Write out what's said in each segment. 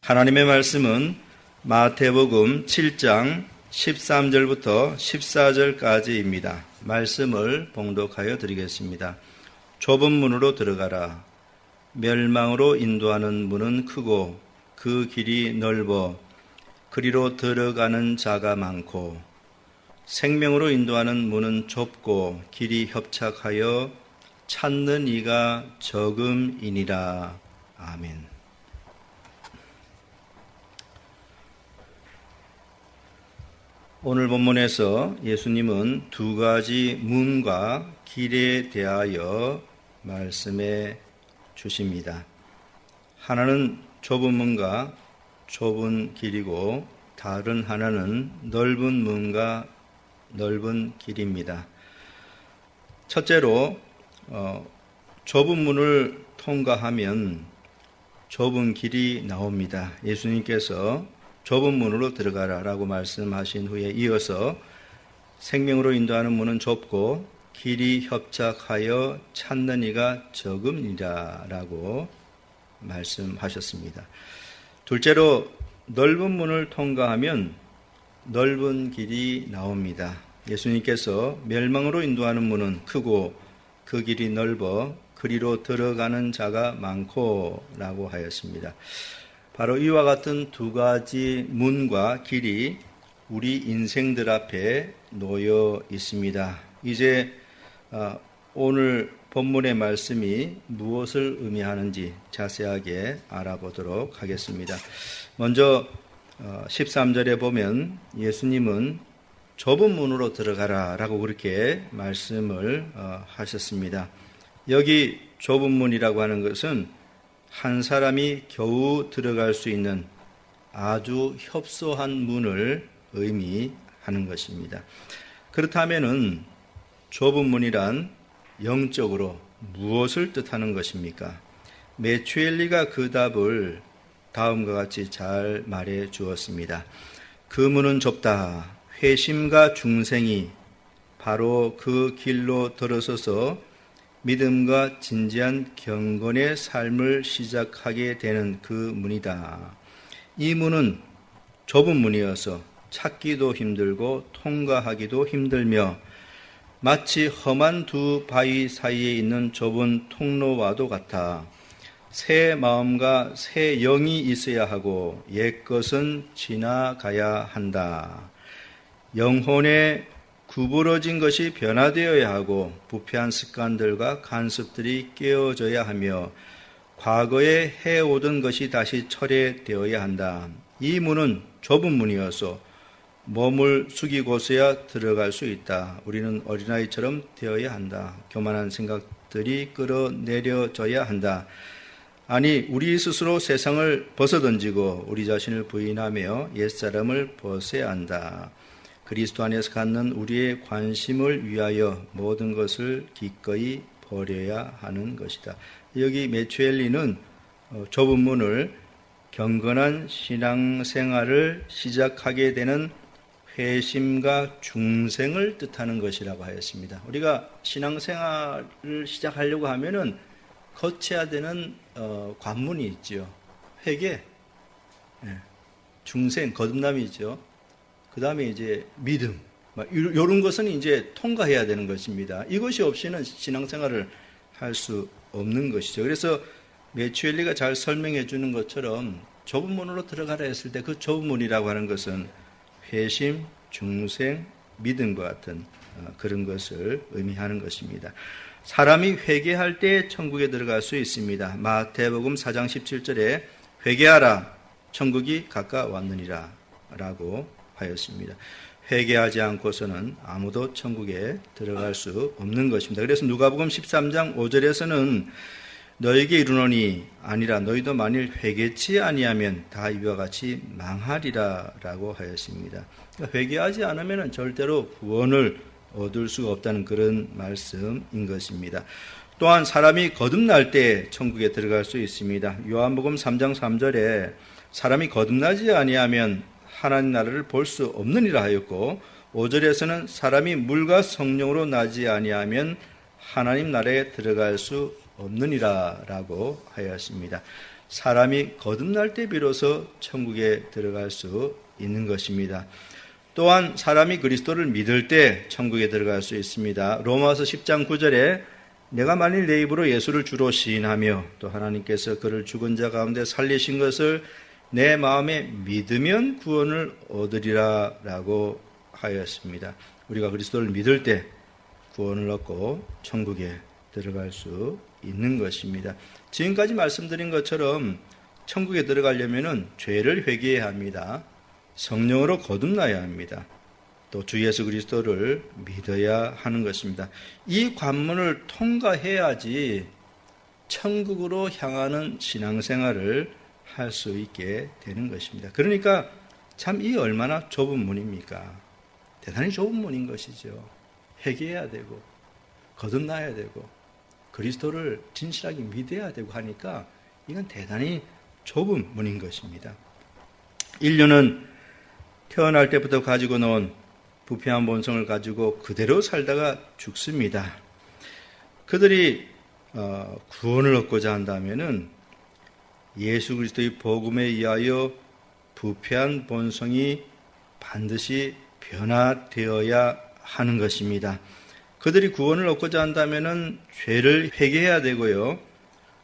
하나님의 말씀은 마태복음 7장 13절부터 14절까지입니다. 말씀을 봉독하여 드리겠습니다. 좁은 문으로 들어가라. 멸망으로 인도하는 문은 크고 그 길이 넓어 그리로 들어가는 자가 많고 생명으로 인도하는 문은 좁고 길이 협착하여 찾는 이가 적음이니라. 아멘. 오늘 본문에서 예수님은 두 가지 문과 길에 대하여 말씀해 주십니다. 하나는 좁은 문과 좁은 길이고 다른 하나는 넓은 문과 넓은 길입니다. 첫째로 좁은 문을 통과하면 좁은 길이 나옵니다. 예수님께서 좁은 문으로 들어가라라고 말씀하신 후에 이어서 생명으로 인도하는 문은 좁고 길이 협착하여 찾는 이가 적음이라라고 말씀하셨습니다. 둘째로 넓은 문을 통과하면 넓은 길이 나옵니다. 예수님께서 멸망으로 인도하는 문은 크고 그 길이 넓어 그리로 들어가는 자가 많고 라고 하였습니다. 바로 이와 같은 두 가지 문과 길이 우리 인생들 앞에 놓여 있습니다. 이제 오늘 본문의 말씀이 무엇을 의미하는지 자세하게 알아보도록 하겠습니다. 먼저 13절에 보면 예수님은 좁은 문으로 들어가라 라고 그렇게 말씀을 하셨습니다. 여기 좁은 문이라고 하는 것은 한 사람이 겨우 들어갈 수 있는 아주 협소한 문을 의미하는 것입니다. 그렇다면은 좁은 문이란 영적으로 무엇을 뜻하는 것입니까? 메추엘리가 그 답을 다음과 같이 잘 말해 주었습니다. 그 문은 좁다. 회심과 중생이 바로 그 길로 들어서서 믿음과 진지한 경건의 삶을 시작하게 되는 그 문이다. 이 문은 좁은 문이어서 찾기도 힘들고 통과하기도 힘들며 마치 험한 두 바위 사이에 있는 좁은 통로와도 같아 새 마음과 새 영이 있어야 하고 옛것은 지나가야 한다. 영혼의 구부러진 것이 변화되어야 하고 부패한 습관들과 간섭들이 깨어져야 하며 과거에 해오던 것이 다시 철회되어야 한다. 이 문은 좁은 문이어서 몸을 숙이고서야 들어갈 수 있다. 우리는 어린아이처럼 되어야 한다. 교만한 생각들이 끌어내려져야 한다. 아니, 우리 스스로 세상을 벗어던지고 우리 자신을 부인하며 옛사람을 벗어야 한다. 그리스도 안에서 갖는 우리의 관심을 위하여 모든 것을 기꺼이 버려야 하는 것이다. 여기 메추엘리는 좁은 문을 경건한 신앙생활을 시작하게 되는 회심과 중생을 뜻하는 것이라고 하였습니다. 우리가 신앙생활을 시작하려고 하면은 거쳐야 되는 관문이 있죠. 회개, 중생, 거듭남이 있죠. 그 다음에 이제 믿음, 이런 것은 이제 통과해야 되는 것입니다. 이것이 없이는 신앙생활을 할 수 없는 것이죠. 그래서 메추엘리가 잘 설명해 주는 것처럼 좁은 문으로 들어가라 했을 때 그 좁은 문이라고 하는 것은 회심, 중생, 믿음과 같은 그런 것을 의미하는 것입니다. 사람이 회개할 때 천국에 들어갈 수 있습니다. 마태복음 4장 17절에 회개하라, 천국이 가까웠느니라 라고 하였습니다. 회개하지 않고서는 아무도 천국에 들어갈 수 없는 것입니다. 그래서 누가복음 13장 5절에서는 너에게 이르노니 아니라 너희도 만일 회개치 아니하면 다 이와 같이 망하리라 라고 하였습니다. 그러니까 회개하지 않으면 절대로 구원을 얻을 수가 없다는 그런 말씀인 것입니다. 또한 사람이 거듭날 때 천국에 들어갈 수 있습니다. 요한복음 3장 3절에 사람이 거듭나지 아니하면 하나님 나라를 볼 수 없느니라 하였고 5절에서는 사람이 물과 성령으로 나지 아니하면 하나님 나라에 들어갈 수 없느니라 라고 하였습니다. 사람이 거듭날 때 비로소 천국에 들어갈 수 있는 것입니다. 또한 사람이 그리스도를 믿을 때 천국에 들어갈 수 있습니다. 로마서 10장 9절에 내가 만일 내 입으로 예수를 주로 시인하며 또 하나님께서 그를 죽은 자 가운데 살리신 것을 내 마음에 믿으면 구원을 얻으리라 라고 하였습니다. 우리가 그리스도를 믿을 때 구원을 얻고 천국에 들어갈 수 있는 것입니다. 지금까지 말씀드린 것처럼 천국에 들어가려면 죄를 회개해야 합니다. 성령으로 거듭나야 합니다. 또 주 예수 그리스도를 믿어야 하는 것입니다. 이 관문을 통과해야지 천국으로 향하는 신앙생활을 할 수 있게 되는 것입니다. 그러니까 참 이 얼마나 좁은 문입니까? 대단히 좁은 문인 것이죠. 회개해야 되고 거듭나야 되고 그리스도를 진실하게 믿어야 되고 하니까 이건 대단히 좁은 문인 것입니다. 인류는 태어날 때부터 가지고 놓은 부패한 본성을 가지고 그대로 살다가 죽습니다. 그들이 구원을 얻고자 한다면은 예수 그리스도의 복음에 의하여 부패한 본성이 반드시 변화되어야 하는 것입니다. 그들이 구원을 얻고자 한다면은 죄를 회개해야 되고요.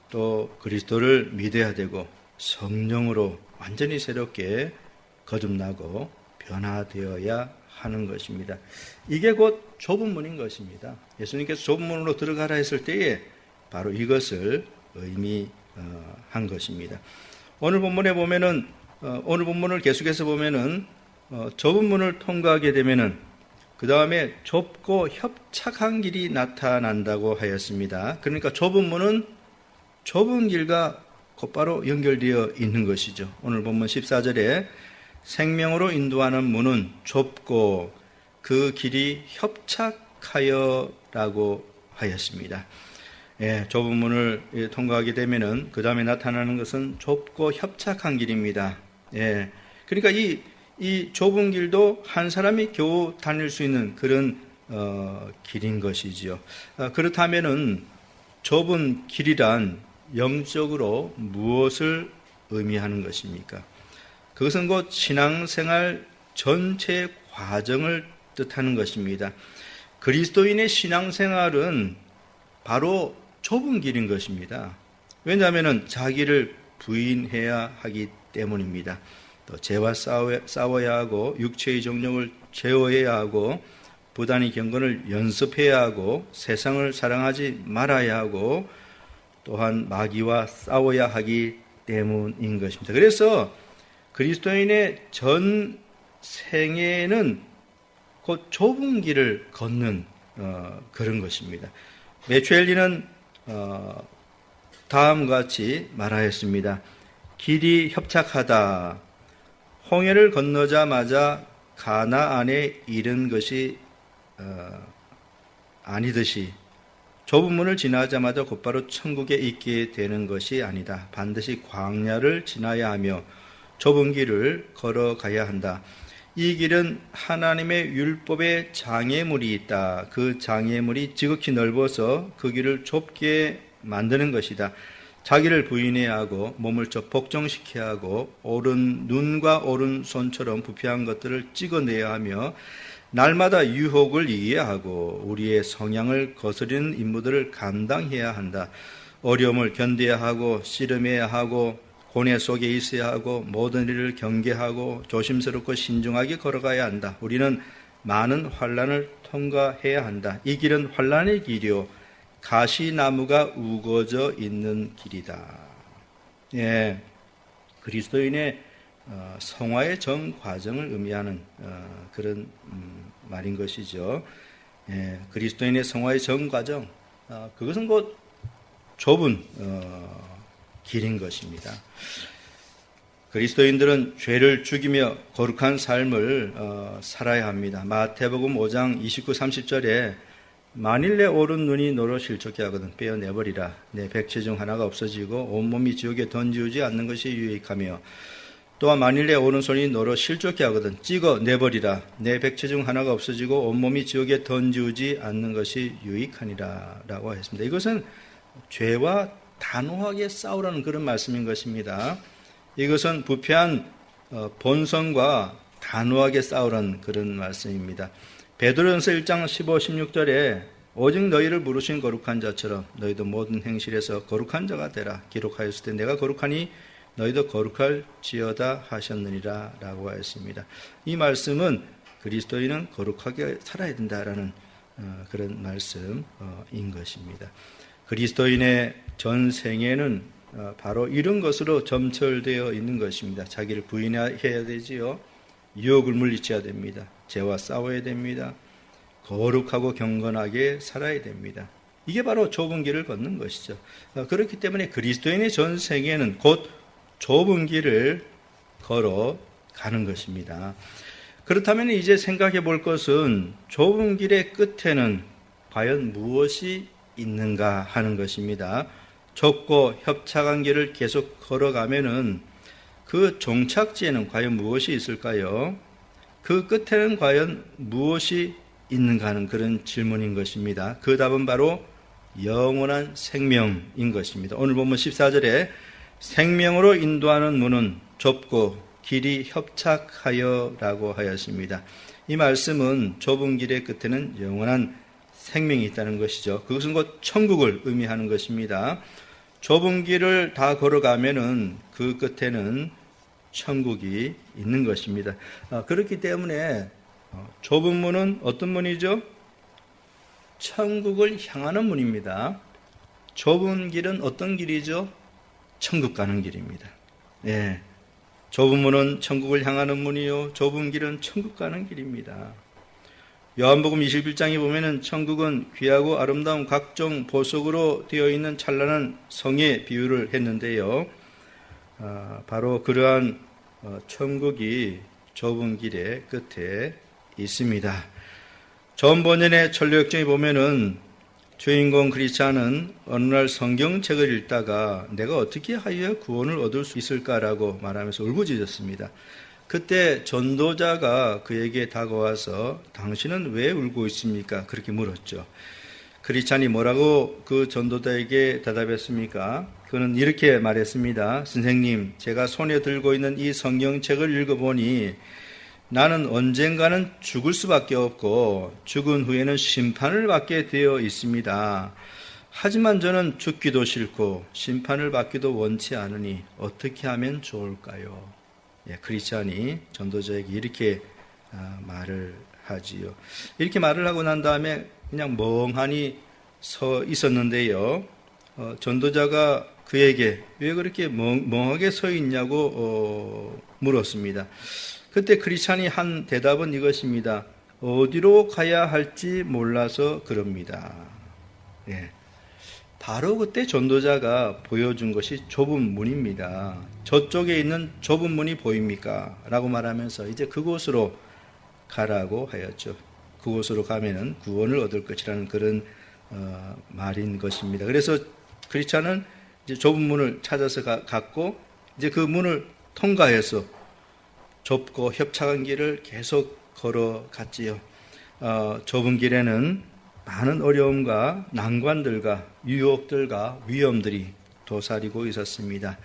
또 그리스도를 믿어야 되고 성령으로 완전히 새롭게 거듭나고 변화되어야 하는 것입니다. 이게 곧 좁은 문인 것입니다. 예수님께서 좁은 문으로 들어가라 했을 때에 바로 이것을 의미한 것입니다. 오늘 본문에 보면은 오늘 본문을 계속해서 보면은 좁은 문을 통과하게 되면은 그 다음에 좁고 협착한 길이 나타난다고 하였습니다. 그러니까 좁은 문은 좁은 길과 곧바로 연결되어 있는 것이죠. 오늘 본문 14절에 생명으로 인도하는 문은 좁고 그 길이 협착하여라고 하였습니다. 예, 좁은 문을 통과하게 되면은 그 다음에 나타나는 것은 좁고 협착한 길입니다. 예, 그러니까 이 좁은 길도 한 사람이 겨우 다닐 수 있는 그런 길인 것이지요. 그렇다면은 좁은 길이란 영적으로 무엇을 의미하는 것입니까? 그것은 곧 신앙생활 전체 과정을 뜻하는 것입니다. 그리스도인의 신앙생활은 바로 좁은 길인 것입니다. 왜냐하면 자기를 부인해야 하기 때문입니다. 또 죄와 싸워야 하고 육체의 정욕을 제어해야 하고 부단히 경건을 연습해야 하고 세상을 사랑하지 말아야 하고 또한 마귀와 싸워야 하기 때문인 것입니다. 그래서 그리스도인의 전 생애는 곧 좁은 길을 걷는 그런 것입니다. 메추엘리는 다음과 같이 말하였습니다. 길이 협착하다. 홍해를 건너자마자 가나안에 이른 것이 아니듯이 좁은 문을 지나자마자 곧바로 천국에 있게 되는 것이 아니다. 반드시 광야를 지나야 하며 좁은 길을 걸어가야 한다. 이 길은 하나님의 율법의 장애물이 있다. 그 장애물이 지극히 넓어서 그 길을 좁게 만드는 것이다. 자기를 부인해야 하고 몸을 복종시켜야 하고 오른 눈과 오른 손처럼 부패한 것들을 찍어내야 하며 날마다 유혹을 이겨야 하고 우리의 성향을 거스르는 임무들을 감당해야 한다. 어려움을 견뎌야 하고 씨름해야 하고 고뇌 속에 있어야 하고 모든 일을 경계하고 조심스럽고 신중하게 걸어가야 한다. 우리는 많은 환난을 통과해야 한다. 이 길은 환난의 길이요 가시나무가 우거져 있는 길이다. 예, 그리스도인의 성화의 전 과정을 의미하는 그런 말인 것이죠. 예, 그리스도인의 성화의 전 과정, 그것은 곧 좁은 길인 것입니다. 그리스도인들은 죄를 죽이며 거룩한 삶을 살아야 합니다. 마태복음 5장 29, 30절에 만일 내 오른 눈이 너로 실족해 하거든 빼어내버리라. 내 백체 중 하나가 없어지고 온몸이 지옥에 던지우지 않는 것이 유익하며 또한 만일 내 오른손이 너로 실족해 하거든 찍어내버리라. 내 백체 중 하나가 없어지고 온몸이 지옥에 던지우지 않는 것이 유익하니라 라고 했습니다. 이것은 죄와 단호하게 싸우라는 그런 말씀인 것입니다. 이것은 부패한 본성과 단호하게 싸우라는 그런 말씀입니다. 베드로전서 1장 15, 16절에 오직 너희를 부르신 거룩한 자처럼 너희도 모든 행실에서 거룩한 자가 되라 기록하였을 때 내가 거룩하니 너희도 거룩할지어다 하셨느니라 라고 하였습니다. 이 말씀은 그리스도인은 거룩하게 살아야 된다라는 그런 말씀인 것입니다. 그리스도인의 전생에는 바로 이런 것으로 점철되어 있는 것입니다. 자기를 부인해야 되지요. 유혹을 물리쳐야 됩니다. 죄와 싸워야 됩니다. 거룩하고 경건하게 살아야 됩니다. 이게 바로 좁은 길을 걷는 것이죠. 그렇기 때문에 그리스도인의 전생에는 곧 좁은 길을 걸어가는 것입니다. 그렇다면 이제 생각해 볼 것은 좁은 길의 끝에는 과연 무엇이 있는가 하는 것입니다. 좁고 협착한 길을 계속 걸어가면은 그 종착지에는 과연 무엇이 있을까요? 그 끝에는 과연 무엇이 있는가 하는 그런 질문인 것입니다. 그 답은 바로 영원한 생명인 것입니다. 오늘 본문 14절에 생명으로 인도하는 문은 좁고 길이 협착하여 라고 하였습니다. 이 말씀은 좁은 길의 끝에는 영원한 생명이 있다는 것이죠. 그것은 곧 천국을 의미하는 것입니다. 좁은 길을 다 걸어가면은 그 끝에는 천국이 있는 것입니다. 그렇기 때문에 좁은 문은 어떤 문이죠? 천국을 향하는 문입니다. 좁은 길은 어떤 길이죠? 천국 가는 길입니다. 예. 좁은 문은 천국을 향하는 문이요. 좁은 길은 천국 가는 길입니다. 요한복음 21장에 보면은 천국은 귀하고 아름다운 각종 보석으로 되어 있는 찬란한 성에 비유를 했는데요. 바로 그러한 천국이 좁은 길의 끝에 있습니다. 전 번연의 천로역정에 보면은 주인공 크리스찬은 어느 날 성경책을 읽다가 내가 어떻게 하여야 구원을 얻을 수 있을까라고 말하면서 울부짖었습니다. 그때 전도자가 그에게 다가와서 당신은 왜 울고 있습니까? 그렇게 물었죠. 크리스찬이 뭐라고 그 전도자에게 대답했습니까? 그는 이렇게 말했습니다. 선생님, 제가 손에 들고 있는 이 성경책을 읽어보니 나는 언젠가는 죽을 수밖에 없고 죽은 후에는 심판을 받게 되어 있습니다. 하지만 저는 죽기도 싫고 심판을 받기도 원치 않으니 어떻게 하면 좋을까요? 크리스찬이 전도자에게 이렇게 말을 하지요. 이렇게 말을 하고 난 다음에 그냥 멍하니 서 있었는데요. 전도자가 그에게 왜 그렇게 멍하게 서 있냐고 물었습니다. 그때 크리스찬이 한 대답은 이것입니다. 어디로 가야 할지 몰라서 그럽니다. 예. 바로 그때 전도자가 보여준 것이 좁은 문입니다. 저쪽에 있는 좁은 문이 보입니까? 라고 말하면서 이제 그곳으로 가라고 하였죠. 그곳으로 가면은 구원을 얻을 것이라는 그런 말인 것입니다. 그래서 크리스찬은 이제 좁은 문을 찾아서 갔고 이제 그 문을 통과해서 좁고 협착한 길을 계속 걸어갔지요. 좁은 길에는 많은 어려움과 난관들과 유혹들과 위험들이 도사리고 있었습니다.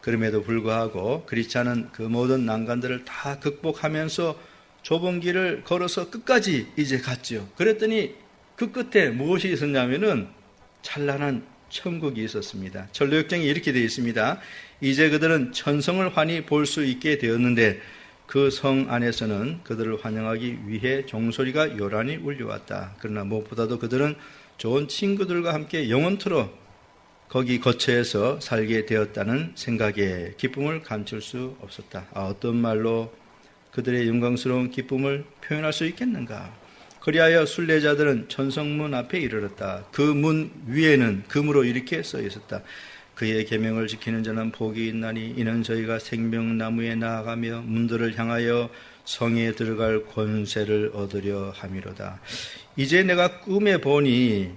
그럼에도 불구하고 크리스찬은 그 모든 난관들을 다 극복하면서 좁은 길을 걸어서 끝까지 이제 갔지요. 그랬더니 그 끝에 무엇이 있었냐면은 찬란한 천국이 있었습니다. 전로역정이 이렇게 되어 있습니다. 이제 그들은 천성을 환히 볼 수 있게 되었는데 그 성 안에서는 그들을 환영하기 위해 종소리가 요란히 울려왔다. 그러나 무엇보다도 그들은 좋은 친구들과 함께 영원토록 거기 거처에서 살게 되었다는 생각에 기쁨을 감출 수 없었다. 어떤 말로 그들의 영광스러운 기쁨을 표현할 수 있겠는가? 그리하여 순례자들은 천성문 앞에 이르렀다. 그 문 위에는 금으로 이렇게 써 있었다. 그의 계명을 지키는 자는 복이 있나니 이는 저희가 생명나무에 나아가며 문들을 향하여 성에 들어갈 권세를 얻으려 함이로다. 이제 내가 꿈에 보니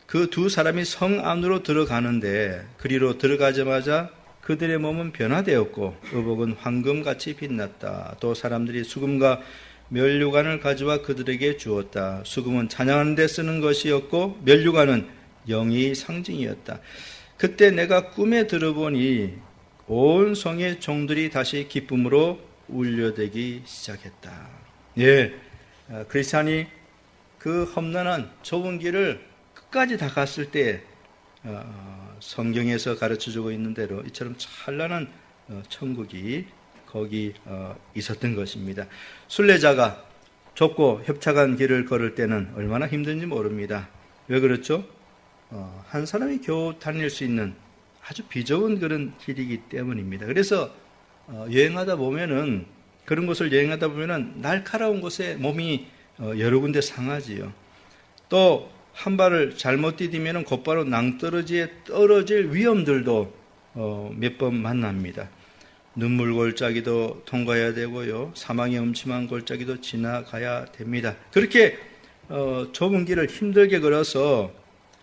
그 두 사람이 성 안으로 들어가는데 그리로 들어가자마자 그들의 몸은 변화되었고 의복은 황금같이 빛났다. 또 사람들이 수금과 면류관을 가져와 그들에게 주었다. 수금은 찬양하는 데 쓰는 것이었고 면류관은 영의 상징이었다. 그때 내가 꿈에 들어보니 온 성의 종들이 다시 기쁨으로 울려대기 시작했다. 예, 크리스찬이 그 험난한 좁은 길을 끝까지 다 갔을 때 성경에서 가르쳐주고 있는 대로 이처럼 찬란한 천국이 거기 있었던 것입니다. 순례자가 좁고 협착한 길을 걸을 때는 얼마나 힘든지 모릅니다. 왜 그렇죠? 한 사람이 겨우 다닐 수 있는 아주 비좁은 그런 길이기 때문입니다. 그래서 여행하다 보면은 그런 곳을 여행하다 보면은 날카로운 곳에 몸이 여러 군데 상하지요. 또 한 발을 잘못 디디면은 곧바로 낭떠러지에 떨어질 위험들도 몇 번 만납니다. 눈물 골짜기도 통과해야 되고요. 사망의 음침한 골짜기도 지나가야 됩니다. 그렇게 좁은 길을 힘들게 걸어서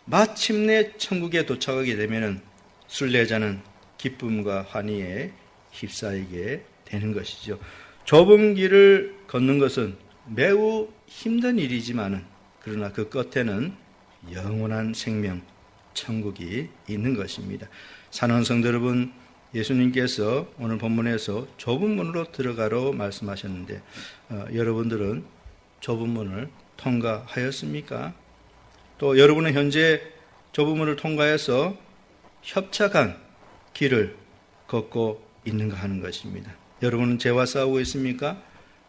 마침내 천국에 도착하게 되면은 순례자는 기쁨과 환희에 휩싸이게 되는 것이죠. 좁은 길을 걷는 것은 매우 힘든 일이지만은 그러나 그 끝에는 영원한 생명, 천국이 있는 것입니다. 사랑하는 성도 여러분, 예수님께서 오늘 본문에서 좁은 문으로 들어가라고 말씀하셨는데 여러분들은 좁은 문을 통과하였습니까? 또 여러분은 현재 좁은 문을 통과해서 협착한 길을 걷고 있는가 하는 것입니다. 여러분은 죄와 싸우고 있습니까?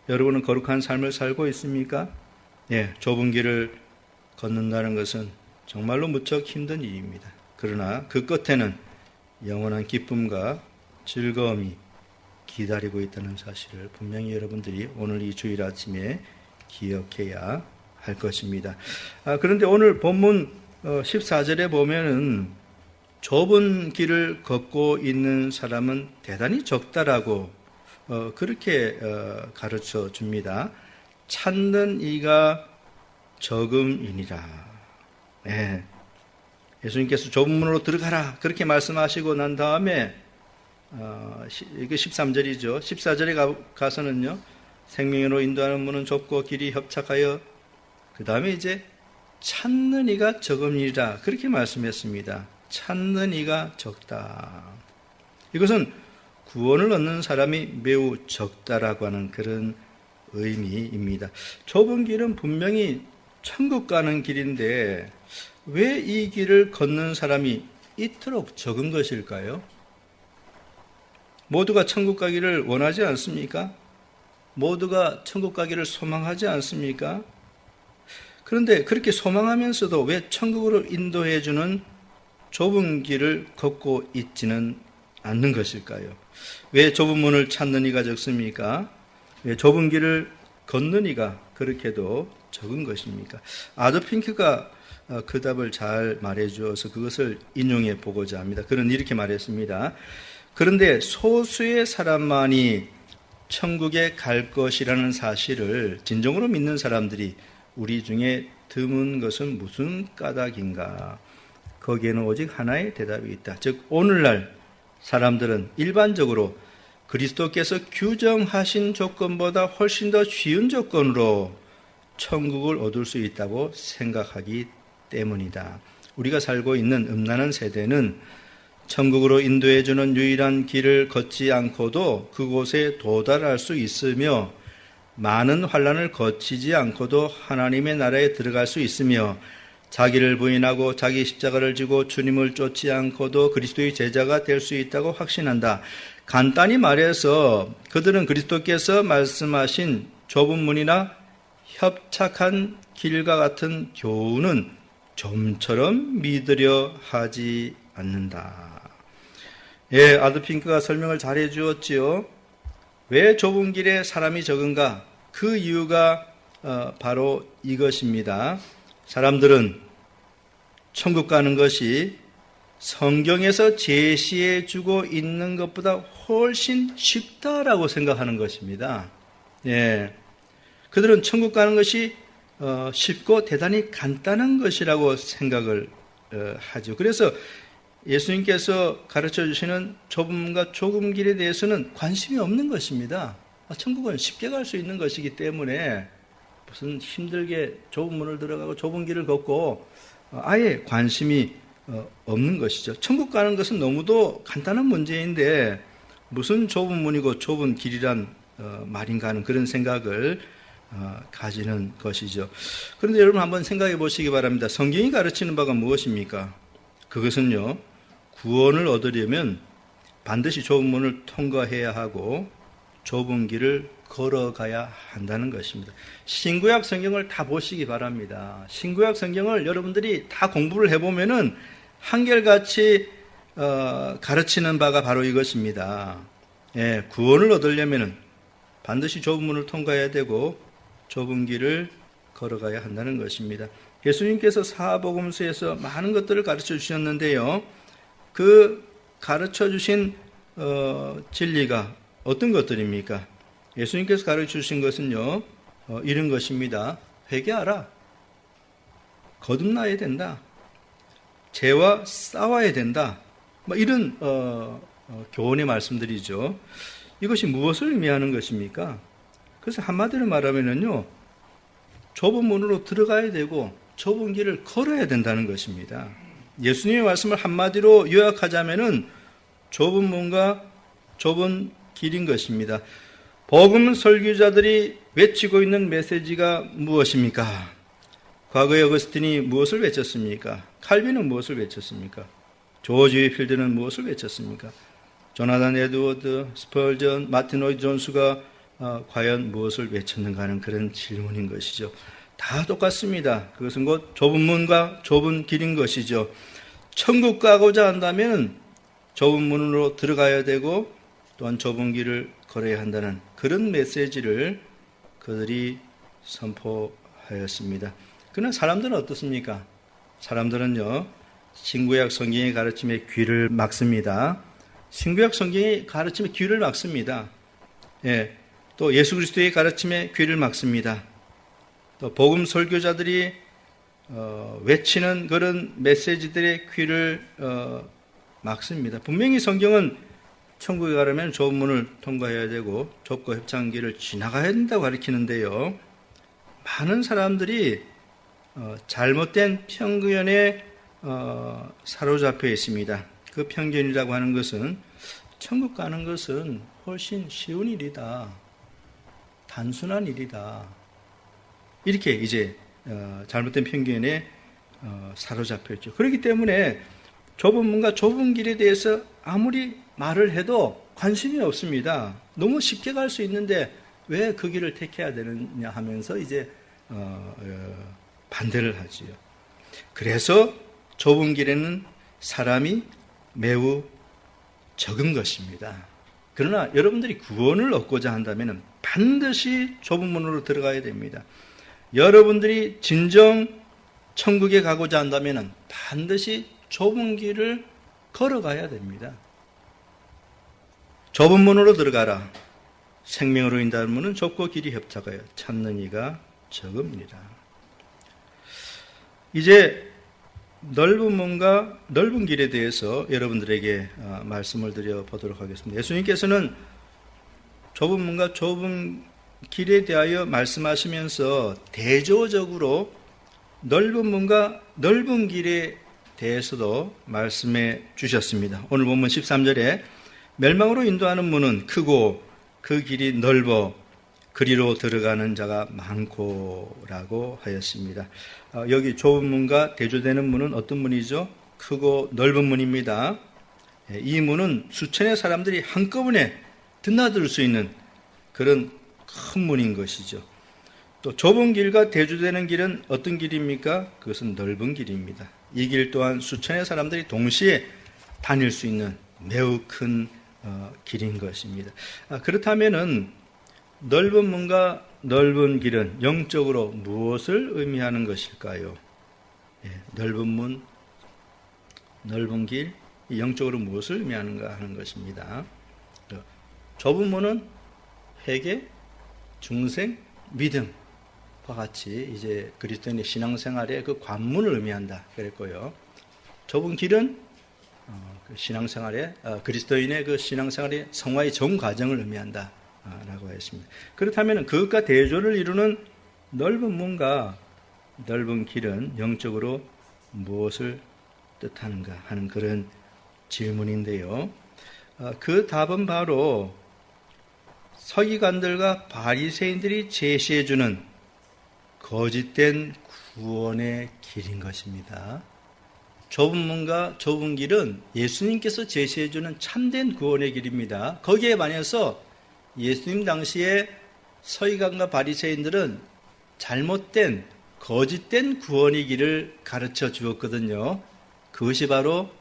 여러분은 거룩한 삶을 살고 있습니까? 예, 좁은 길을 걷는다는 것은 정말로 무척 힘든 일입니다. 그러나 그 끝에는 영원한 기쁨과 즐거움이 기다리고 있다는 사실을 분명히 여러분들이 오늘 이 주일 아침에 기억해야 할 것입니다. 그런데 오늘 본문 14절에 보면은 좁은 길을 걷고 있는 사람은 대단히 적다라고 그렇게 가르쳐 줍니다. 찾는 이가 적음이니라. 네. 예수님께서 좁은 문으로 들어가라 그렇게 말씀하시고 난 다음에 이게 13절이죠. 14절에 가서는요. 생명으로 인도하는 문은 좁고 길이 협착하여 그 다음에 이제 찾는 이가 적음이라 그렇게 말씀했습니다. 찾는 이가 적다. 이것은 구원을 얻는 사람이 매우 적다라고 하는 그런 의미입니다. 좁은 길은 분명히 천국 가는 길인데 왜 이 길을 걷는 사람이 이토록 적은 것일까요? 모두가 천국 가기를 원하지 않습니까? 모두가 천국 가기를 소망하지 않습니까? 그런데 그렇게 소망하면서도 왜 천국으로 인도해주는 좁은 길을 걷고 있지는 않는 것일까요? 왜 좁은 문을 찾는 이가 적습니까? 왜 좁은 길을 걷는 이가 그렇게도 적은 것입니까? 아더 핑크가 그 답을 잘 말해주어서 그것을 인용해 보고자 합니다. 그는 이렇게 말했습니다. 그런데 소수의 사람만이 천국에 갈 것이라는 사실을 진정으로 믿는 사람들이 우리 중에 드문 것은 무슨 까닭인가? 거기에는 오직 하나의 대답이 있다. 즉 오늘날 사람들은 일반적으로 그리스도께서 규정하신 조건보다 훨씬 더 쉬운 조건으로 천국을 얻을 수 있다고 생각하기 때문이다. 우리가 살고 있는 음란한 세대는 천국으로 인도해주는 유일한 길을 걷지 않고도 그곳에 도달할 수 있으며 많은 환난을 거치지 않고도 하나님의 나라에 들어갈 수 있으며 자기를 부인하고 자기 십자가를 지고 주님을 쫓지 않고도 그리스도의 제자가 될 수 있다고 확신한다. 간단히 말해서 그들은 그리스도께서 말씀하신 좁은 문이나 협착한 길과 같은 교훈은 좀처럼 믿으려 하지 않는다. 예, 아드핑크가 설명을 잘 해주었지요. 왜 좁은 길에 사람이 적은가? 그 이유가 바로 이것입니다. 사람들은 천국 가는 것이 성경에서 제시해주고 있는 것보다 훨씬 쉽다라고 생각하는 것입니다. 예, 그들은 천국 가는 것이 쉽고 대단히 간단한 것이라고 생각을 하죠. 그래서 예수님께서 가르쳐 주시는 좁음과 좁은 길에 대해서는 관심이 없는 것입니다. 천국은 쉽게 갈 수 있는 것이기 때문에 무슨 힘들게 좁은 문을 들어가고 좁은 길을 걷고 아예 관심이 없는 것이죠. 천국 가는 것은 너무도 간단한 문제인데 무슨 좁은 문이고 좁은 길이란 말인가 하는 그런 생각을 가지는 것이죠. 그런데 여러분 한번 생각해 보시기 바랍니다. 성경이 가르치는 바가 무엇입니까? 그것은요, 구원을 얻으려면 반드시 좁은 문을 통과해야 하고 좁은 길을 걸어가야 한다는 것입니다. 신구약 성경을 다 보시기 바랍니다. 신구약 성경을 여러분들이 다 공부를 해보면은 한결같이 가르치는 바가 바로 이것입니다. 예, 구원을 얻으려면은 반드시 좁은 문을 통과해야 되고 좁은 길을 걸어가야 한다는 것입니다. 예수님께서 사복음서에서 많은 것들을 가르쳐 주셨는데요. 그 가르쳐 주신 진리가 어떤 것들입니까? 예수님께서 가르쳐 주신 것은요, 이런 것입니다. 회개하라. 거듭나야 된다. 죄와 싸워야 된다. 이런 교훈의 말씀들이죠. 이것이 무엇을 의미하는 것입니까? 그래서 한마디로 말하면요, 좁은 문으로 들어가야 되고 좁은 길을 걸어야 된다는 것입니다. 예수님의 말씀을 한마디로 요약하자면은 좁은 문과 좁은 길인 것입니다. 복음 설교자들이 외치고 있는 메시지가 무엇입니까? 과거에 어거스틴이 무엇을 외쳤습니까? 칼빈은 무엇을 외쳤습니까? 조지 휘필드는 무엇을 외쳤습니까? 조나단 에드워드, 스펄전, 마틴 로이드 존스가 과연 무엇을 외쳤는가 하는 그런 질문인 것이죠. 다 똑같습니다. 그것은 곧 좁은 문과 좁은 길인 것이죠. 천국 가고자 한다면 좁은 문으로 들어가야 되고 또한 좁은 길을 걸어야 한다는 그런 메시지를 그들이 선포하였습니다. 그러나 사람들은 어떻습니까? 사람들은요, 신구약 성경의 가르침에 귀를 막습니다. 신구약 성경의 가르침에 귀를 막습니다. 예, 또 예수 그리스도의 가르침에 귀를 막습니다. 또 복음 설교자들이 외치는 그런 메시지들의 귀를 막습니다. 분명히 성경은 천국에 가려면 좁은 문을 통과해야 되고 좁고 협착한 길을 지나가야 된다고 가르치는데요. 많은 사람들이 잘못된 편견에 사로잡혀 있습니다. 그 편견이라고 하는 것은 천국 가는 것은 훨씬 쉬운 일이다. 단순한 일이다. 이렇게 이제 잘못된 편견에 사로잡혀 있죠. 그렇기 때문에 좁은 문과 좁은 길에 대해서 아무리 말을 해도 관심이 없습니다. 너무 쉽게 갈 수 있는데 왜 그 길을 택해야 되느냐 하면서 이제 반대를 하지요. 그래서 좁은 길에는 사람이 매우 적은 것입니다. 그러나 여러분들이 구원을 얻고자 한다면 반드시 좁은 문으로 들어가야 됩니다. 여러분들이 진정 천국에 가고자 한다면 반드시 좁은 길을 걸어가야 됩니다. 좁은 문으로 들어가라. 생명으로 인도하는 문은 좁고 길이 협착하여 찾는 이가 적음이니라. 이제 넓은 문과 넓은 길에 대해서 여러분들에게 말씀을 드려보도록 하겠습니다. 예수님께서는 좁은 문과 좁은 길에 대하여 말씀하시면서 대조적으로 넓은 문과 넓은 길에 대해서도 말씀해 주셨습니다. 오늘 본문 13절에 멸망으로 인도하는 문은 크고 그 길이 넓어 그리로 들어가는 자가 많고라고 하였습니다. 여기 좁은 문과 대조되는 문은 어떤 문이죠? 크고 넓은 문입니다. 이 문은 수천의 사람들이 한꺼번에 드나들 수 있는 그런 큰 문인 것이죠. 또 좁은 길과 대조되는 길은 어떤 길입니까? 그것은 넓은 길입니다. 이 길 또한 수천의 사람들이 동시에 다닐 수 있는 매우 큰 길인 것입니다. 그렇다면은 넓은 문과 넓은 길은 영적으로 무엇을 의미하는 것일까요? 넓은 문, 넓은 길, 영적으로 무엇을 의미하는가 하는 것입니다. 좁은 문은 회개, 중생, 믿음과 같이 이제 그리스도인의 신앙생활의 그 관문을 의미한다 그랬고요. 좁은 길은 신앙생활의 그리스도인의 그 신앙생활의 성화의 전 과정을 의미한다. 라고 했습니다. 그렇다면 그것과 대조를 이루는 넓은 문과 넓은 길은 영적으로 무엇을 뜻하는가 하는 그런 질문인데요. 그 답은 바로 서기관들과 바리새인들이 제시해주는 거짓된 구원의 길인 것입니다. 좁은 문과 좁은 길은 예수님께서 제시해주는 참된 구원의 길입니다. 거기에 반해서 예수님 당시에 서기관과 바리새인들은 잘못된 거짓된 구원의 길을 가르쳐 주었거든요. 그것이 바로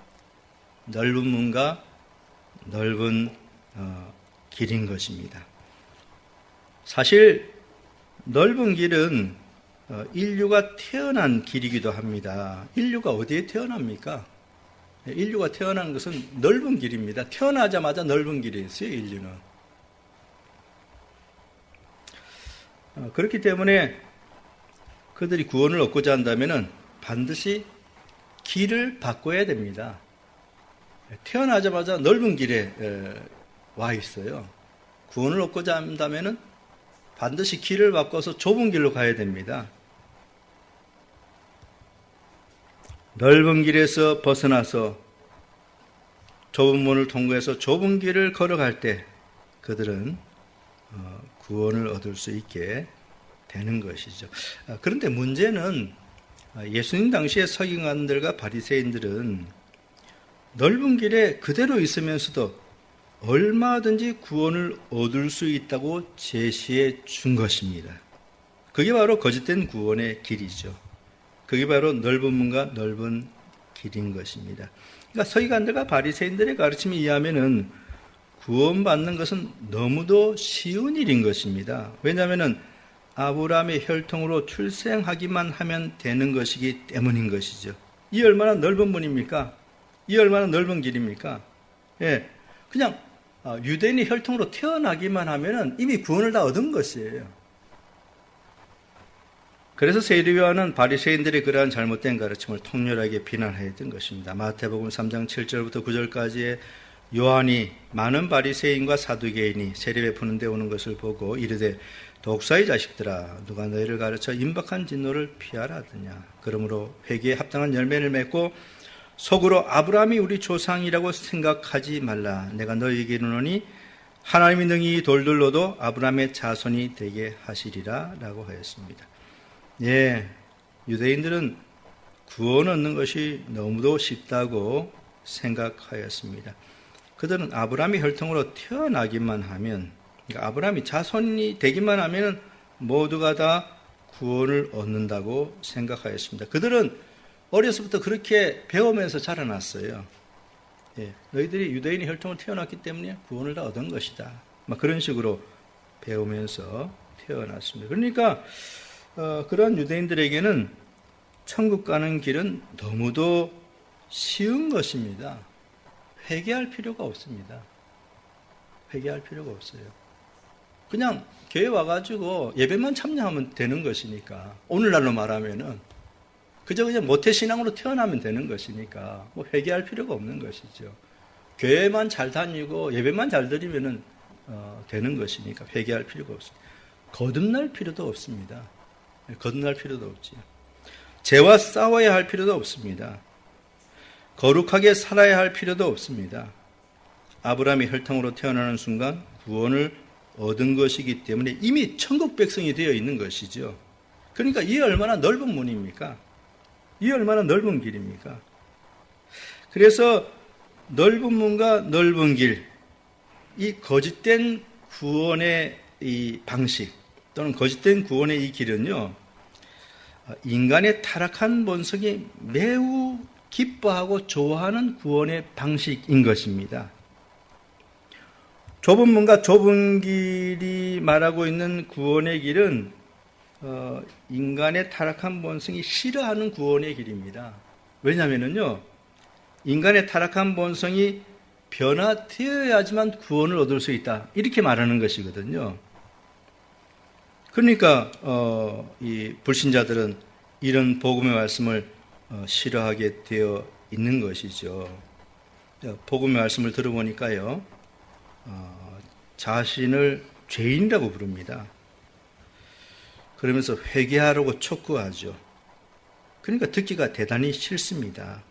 넓은 문과 넓은 길인 것입니다. 사실 넓은 길은 인류가 태어난 길이기도 합니다. 인류가 어디에 태어납니까? 인류가 태어난 것은 넓은 길입니다. 태어나자마자 넓은 길이었어요, 인류는. 그렇기 때문에 그들이 구원을 얻고자 한다면 반드시 길을 바꿔야 됩니다. 태어나자마자 넓은 길에 와 있어요. 구원을 얻고자 한다면 반드시 길을 바꿔서 좁은 길로 가야 됩니다. 넓은 길에서 벗어나서 좁은 문을 통과해서 좁은 길을 걸어갈 때 그들은 구원을 얻을 수 있게 되는 것이죠. 그런데 문제는 예수님 당시의 서기관들과 바리새인들은 넓은 길에 그대로 있으면서도 얼마든지 구원을 얻을 수 있다고 제시해 준 것입니다. 그게 바로 거짓된 구원의 길이죠. 그게 바로 넓은 문과 넓은 길인 것입니다. 그러니까 서기관들과 바리새인들의 가르침에 의하면은 구원받는 것은 너무도 쉬운 일인 것입니다. 왜냐하면은 아브라함의 혈통으로 출생하기만 하면 되는 것이기 때문인 것이죠. 이 얼마나 넓은 문입니까? 이 얼마나 넓은 길입니까? 예, 그냥 유대인의 혈통으로 태어나기만 하면은 이미 구원을 다 얻은 것이에요. 그래서 세리요한은 바리새인들의 그러한 잘못된 가르침을 통렬하게 비난했던 것입니다. 마태복음 3장 7절부터 9절까지의 요한이 많은 바리새인과 사두개인이 세례 베푸는 데 오는 것을 보고 이르되 독사의 자식들아 누가 너희를 가르쳐 임박한 진노를 피하라 하더냐. 그러므로 회개에 합당한 열매를 맺고 속으로 아브라함이 우리 조상이라고 생각하지 말라. 내가 너희에게 이르노니 하나님이 능히 돌들로도 아브라함의 자손이 되게 하시리라 라고 하였습니다. 예, 유대인들은 구원 얻는 것이 너무도 쉽다고 생각하였습니다. 그들은 아브라함의 혈통으로 태어나기만 하면, 그러니까 아브라함이 자손이 되기만 하면 모두가 다 구원을 얻는다고 생각하였습니다. 그들은 어려서부터 그렇게 배우면서 자라났어요. 예, 너희들이 유대인의 혈통으로 태어났기 때문에 구원을 다 얻은 것이다. 막 그런 식으로 배우면서 태어났습니다. 그러니까 그런 유대인들에게는 천국 가는 길은 너무도 쉬운 것입니다. 회개할 필요가 없습니다. 회개할 필요가 없어요. 그냥 교회 와가지고 예배만 참여하면 되는 것이니까, 오늘날로 말하면은 그저 그냥 모태신앙으로 태어나면 되는 것이니까 뭐 회개할 필요가 없는 것이죠. 교회만 잘 다니고 예배만 잘 드리면은 되는 것이니까 회개할 필요가 없습니다. 거듭날 필요도 없습니다. 거듭날 필요도 없지요. 죄와 싸워야 할 필요도 없습니다. 거룩하게 살아야 할 필요도 없습니다. 아브라함이 혈통으로 태어나는 순간 구원을 얻은 것이기 때문에 이미 천국 백성이 되어 있는 것이죠. 그러니까 이 얼마나 넓은 문입니까? 이 얼마나 넓은 길입니까? 그래서 넓은 문과 넓은 길, 이 거짓된 구원의 이 방식 또는 거짓된 구원의 이 길은요, 인간의 타락한 본성이 매우 기뻐하고 좋아하는 구원의 방식인 것입니다. 좁은 문과 좁은 길이 말하고 있는 구원의 길은 인간의 타락한 본성이 싫어하는 구원의 길입니다. 왜냐하면요, 인간의 타락한 본성이 변화되어야지만 구원을 얻을 수 있다, 이렇게 말하는 것이거든요. 그러니까 이 불신자들은 이런 복음의 말씀을 싫어하게 되어 있는 것이죠. 복음의 말씀을 들어보니까요, 자신을 죄인이라고 부릅니다. 그러면서 회개하라고 촉구하죠. 그러니까 듣기가 대단히 싫습니다.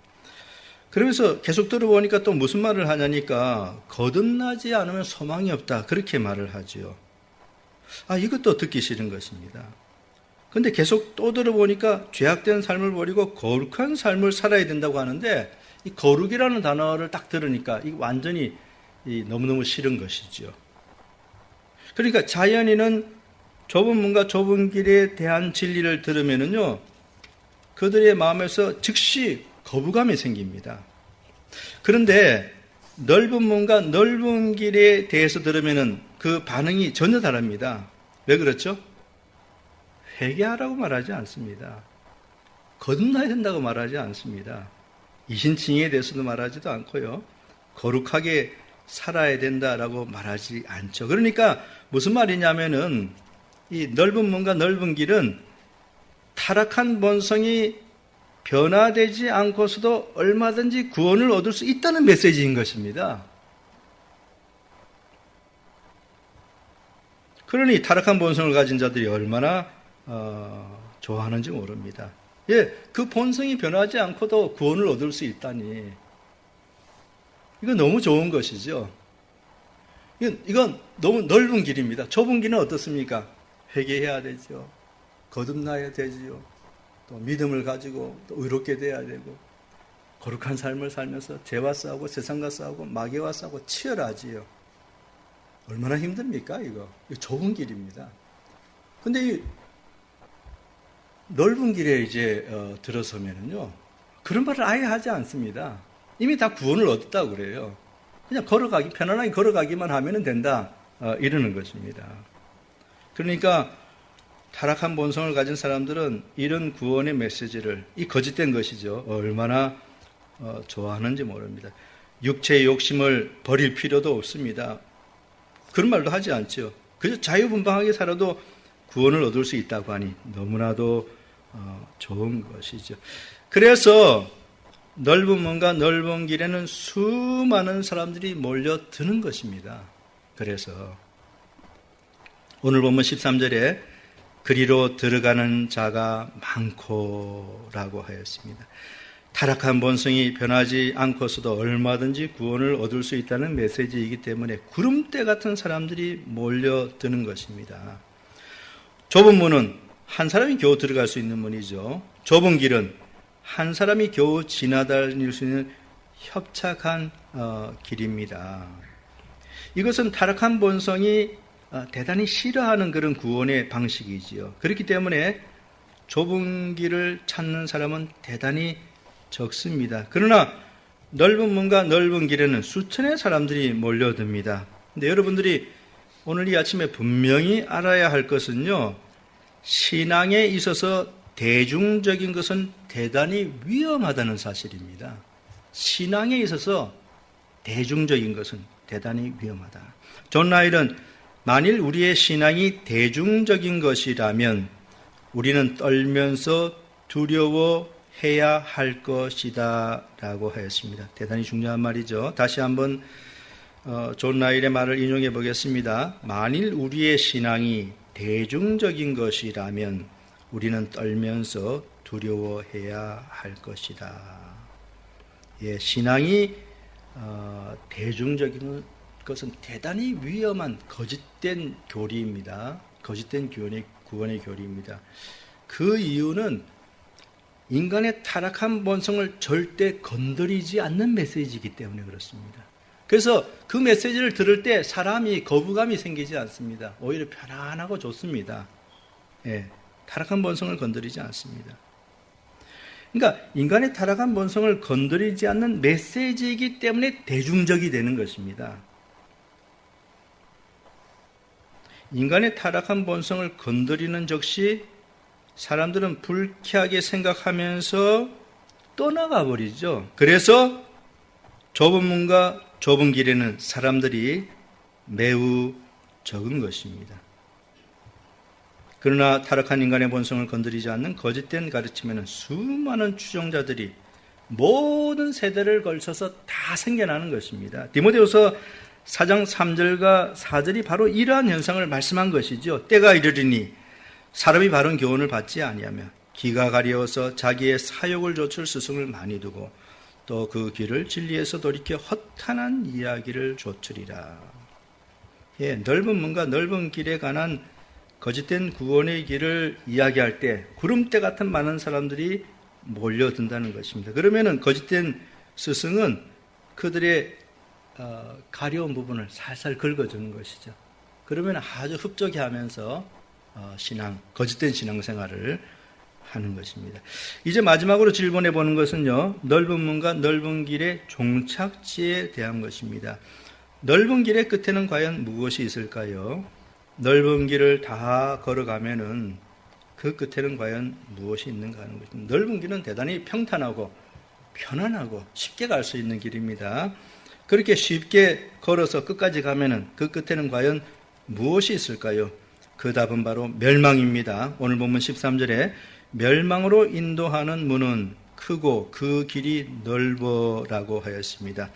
그러면서 계속 들어보니까 또 무슨 말을 하냐니까 거듭나지 않으면 소망이 없다. 그렇게 말을 하지요. 이것도 듣기 싫은 것입니다. 근데 계속 또 들어보니까 죄악된 삶을 버리고 거룩한 삶을 살아야 된다고 하는데 이 거룩이라는 단어를 딱 들으니까 이 완전히 너무너무 싫은 것이죠. 그러니까 자연인은 좁은 문과 좁은 길에 대한 진리를 들으면은요, 그들의 마음에서 즉시 거부감이 생깁니다. 그런데 넓은 문과 넓은 길에 대해서 들으면은 그 반응이 전혀 다릅니다. 왜 그렇죠? 회개하라고 말하지 않습니다. 거듭나야 된다고 말하지 않습니다. 이신칭의에 대해서도 말하지도 않고요. 거룩하게 살아야 된다라고 말하지 않죠. 그러니까 무슨 말이냐면은 이 넓은 문과 넓은 길은 타락한 본성이 변화되지 않고서도 얼마든지 구원을 얻을 수 있다는 메시지인 것입니다. 그러니 타락한 본성을 가진 자들이 얼마나 좋아하는지 모릅니다. 그 본성이 변하지 않고도 구원을 얻을 수 있다니 이건 너무 좋은 것이죠. 이건 너무 넓은 길입니다. 좁은 길은 어떻습니까? 회개해야 되죠. 거듭나야 되지요. 또 믿음을 가지고 또 의롭게 돼야 되고 거룩한 삶을 살면서 죄와 싸우고 세상과 싸우고 마귀와 싸우고 치열하지요. 얼마나 힘듭니까 이거 좁은 길입니다. 근데 이 넓은 길에 이제 들어서면은요 그런 말을 아예 하지 않습니다. 이미 다 구원을 얻었다고 그래요. 그냥 편안하게 걸어가기만 하면 된다 이러는 것입니다. 그러니까 타락한 본성을 가진 사람들은 이런 구원의 메시지를 이 거짓된 것이죠. 얼마나 좋아하는지 모릅니다. 육체의 욕심을 버릴 필요도 없습니다. 그런 말도 하지 않죠. 그저 자유분방하게 살아도 구원을 얻을 수 있다고 하니 너무나도 좋은 것이죠. 그래서 넓은 문과 넓은 길에는 수많은 사람들이 몰려드는 것입니다. 그래서 오늘 본문 13절에 그리로 들어가는 자가 많고라고 하였습니다. 타락한 본성이 변하지 않고서도 얼마든지 구원을 얻을 수 있다는 메시지이기 때문에 구름대 같은 사람들이 몰려드는 것입니다. 좁은 문은 한 사람이 겨우 들어갈 수 있는 문이죠. 좁은 길은 한 사람이 겨우 지나다닐 수 있는 협착한 길입니다. 이것은 타락한 본성이 대단히 싫어하는 그런 구원의 방식이지요. 그렇기 때문에 좁은 길을 찾는 사람은 대단히 적습니다. 그러나 넓은 문과 넓은 길에는 수천의 사람들이 몰려듭니다. 근데 여러분들이 오늘 이 아침에 분명히 알아야 할 것은요, 신앙에 있어서 대중적인 것은 대단히 위험하다는 사실입니다. 신앙에 있어서 대중적인 것은 대단히 위험하다. 존 라일은 만일 우리의 신앙이 대중적인 것이라면 우리는 떨면서 두려워해야 할 것이다 라고 하였습니다. 대단히 중요한 말이죠. 다시 한번 존 라일의 말을 인용해 보겠습니다. 만일 우리의 신앙이 대중적인 것이라면 우리는 떨면서 두려워해야 할 것이다. 신앙이 대중적인 것은 대단히 위험한 거짓된 교리입니다. 거짓된 구원의 교리입니다. 그 이유는 인간의 타락한 본성을 절대 건드리지 않는 메시지이기 때문에 그렇습니다. 그래서 그 메시지를 들을 때 사람이 거부감이 생기지 않습니다. 오히려 편안하고 좋습니다. 타락한 본성을 건드리지 않습니다. 그러니까 인간의 타락한 본성을 건드리지 않는 메시지이기 때문에 대중적이 되는 것입니다. 인간의 타락한 본성을 건드리는 즉시 사람들은 불쾌하게 생각하면서 떠나가 버리죠. 그래서 좁은 문과 좁은 길에는 사람들이 매우 적은 것입니다. 그러나 타락한 인간의 본성을 건드리지 않는 거짓된 가르침에는 수많은 추종자들이 모든 세대를 걸쳐서 다 생겨나는 것입니다. 디모데후서 4장 3절과 4절이 바로 이러한 현상을 말씀한 것이죠. 때가 이르리니 사람이 바른 교훈을 받지 아니하며 기가 가려워서 자기의 사욕을 좇을 스승을 많이 두고 또 그 길을 진리에서 돌이켜 허탄한 이야기를 조추리라. 예, 넓은 문과 넓은 길에 관한 거짓된 구원의 길을 이야기할 때 구름대 같은 많은 사람들이 몰려든다는 것입니다. 그러면은 거짓된 스승은 그들의 가려운 부분을 살살 긁어주는 것이죠. 그러면 아주 흡족해 하면서 거짓된 신앙생활을 하는 것입니다. 이제 마지막으로 질문해 보는 것은요, 넓은 문과 넓은 길의 종착지에 대한 것입니다. 넓은 길의 끝에는 과연 무엇이 있을까요? 넓은 길을 다 걸어가면은 그 끝에는 과연 무엇이 있는가 하는 것입니다. 넓은 길은 대단히 평탄하고 편안하고 쉽게 갈 수 있는 길입니다. 그렇게 쉽게 걸어서 끝까지 가면은 그 끝에는 과연 무엇이 있을까요? 그 답은 바로 멸망입니다. 오늘 본문 13절에 멸망으로 인도하는 문은 크고 그 길이 넓어라고 하였습니다.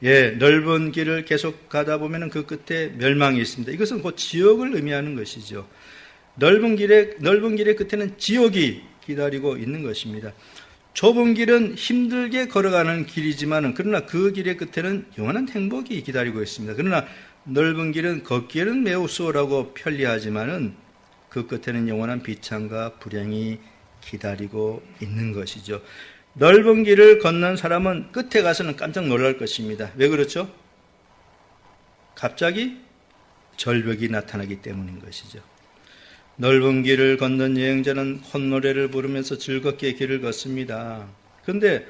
예, 넓은 길을 계속 가다 보면 그 끝에 멸망이 있습니다. 이것은 곧 지옥을 의미하는 것이죠. 넓은 길의 끝에는 지옥이 기다리고 있는 것입니다. 좁은 길은 힘들게 걸어가는 길이지만 그러나 그 길의 끝에는 영원한 행복이 기다리고 있습니다. 그러나 넓은 길은 걷기에는 매우 수월하고 편리하지만 그 끝에는 영원한 비참과 불행이 기다리고 있는 것이죠. 넓은 길을 걷는 사람은 끝에 가서는 깜짝 놀랄 것입니다. 왜 그렇죠? 갑자기 절벽이 나타나기 때문인 것이죠. 넓은 길을 걷는 여행자는 콧노래를 부르면서 즐겁게 길을 걷습니다. 그런데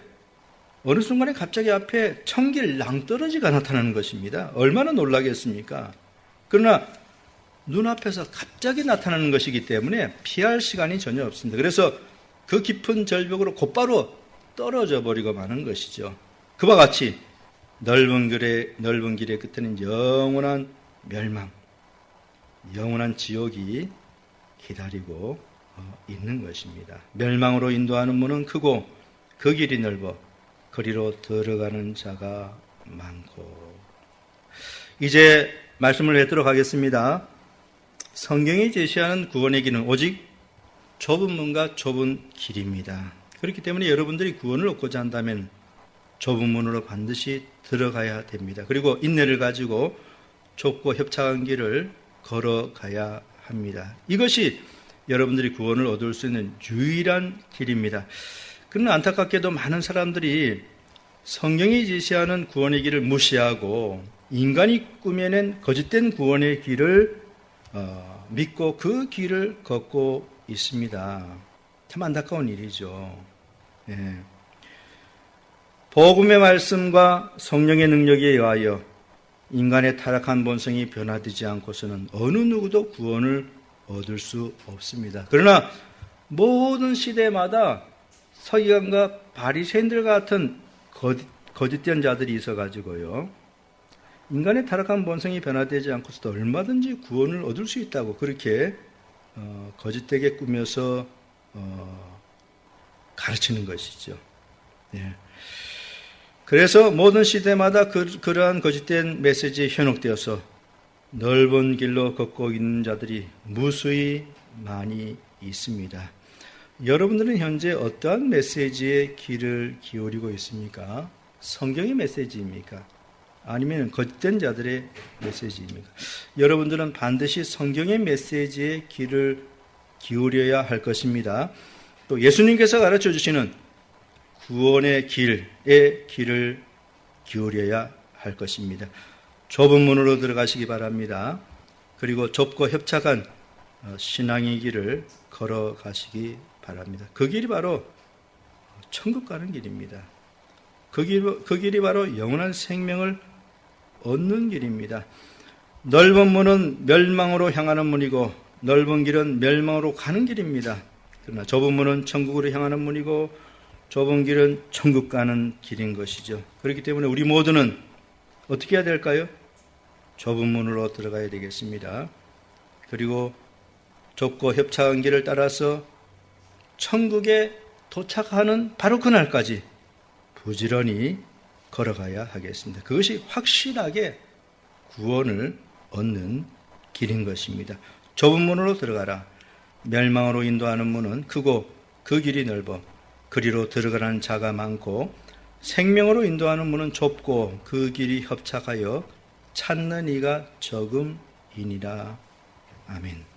어느 순간에 갑자기 앞에 청길 낭떠러지가 나타나는 것입니다. 얼마나 놀라겠습니까? 그러나 눈앞에서 갑자기 나타나는 것이기 때문에 피할 시간이 전혀 없습니다. 그래서 그 깊은 절벽으로 곧바로 떨어져 버리고 마는 것이죠. 그와 같이 넓은 길의 끝에는 영원한 멸망, 영원한 지옥이 기다리고 있는 것입니다. 멸망으로 인도하는 문은 크고 그 길이 넓어 그리로 들어가는 자가 많고. 이제 말씀을 맺도록 하겠습니다. 성경이 제시하는 구원의 길은 오직 좁은 문과 좁은 길입니다. 그렇기 때문에 여러분들이 구원을 얻고자 한다면 좁은 문으로 반드시 들어가야 됩니다. 그리고 인내를 가지고 좁고 협착한 길을 걸어가야 합니다. 이것이 여러분들이 구원을 얻을 수 있는 유일한 길입니다. 그러나 안타깝게도 많은 사람들이 성경이 제시하는 구원의 길을 무시하고 인간이 꾸며낸 거짓된 구원의 길을 믿고 그 길을 걷고 있습니다. 참 안타까운 일이죠. 예. 복음의 말씀과 성령의 능력에 의하여 인간의 타락한 본성이 변화되지 않고서는 어느 누구도 구원을 얻을 수 없습니다. 그러나 모든 시대마다 서기관과 바리새인들 같은 거짓된 자들이 있어가지고요, 인간의 타락한 본성이 변화되지 않고서도 얼마든지 구원을 얻을 수 있다고 그렇게 거짓되게 꾸며서 가르치는 것이죠. 예. 그래서 모든 시대마다 그러한 거짓된 메시지에 현혹되어서 넓은 길로 걷고 있는 자들이 무수히 많이 있습니다. 여러분들은 현재 어떠한 메시지에 귀를 기울이고 있습니까? 성경의 메시지입니까? 아니면 거짓된 자들의 메시지입니까? 여러분들은 반드시 성경의 메시지에 귀를 기울여야 할 것입니다. 또 예수님께서 가르쳐 주시는 구원의 길에 귀를 기울여야 할 것입니다. 좁은 문으로 들어가시기 바랍니다. 그리고 좁고 협착한 신앙의 길을 걸어가시기 바랍니다. 그 길이 바로 천국 가는 길입니다. 그 길이 바로 영원한 생명을 얻는 길입니다. 넓은 문은 멸망으로 향하는 문이고 넓은 길은 멸망으로 가는 길입니다. 그러나 좁은 문은 천국으로 향하는 문이고 좁은 길은 천국 가는 길인 것이죠. 그렇기 때문에 우리 모두는 어떻게 해야 될까요? 좁은 문으로 들어가야 되겠습니다. 그리고 좁고 협착한 길을 따라서 천국에 도착하는 바로 그날까지 부지런히 걸어가야 하겠습니다. 그것이 확실하게 구원을 얻는 길인 것입니다. 좁은 문으로 들어가라. 멸망으로 인도하는 문은 크고 그 길이 넓어 그리로 들어가는 자가 많고 생명으로 인도하는 문은 좁고 그 길이 협착하여 찾는 이가 적음이니라. 아멘.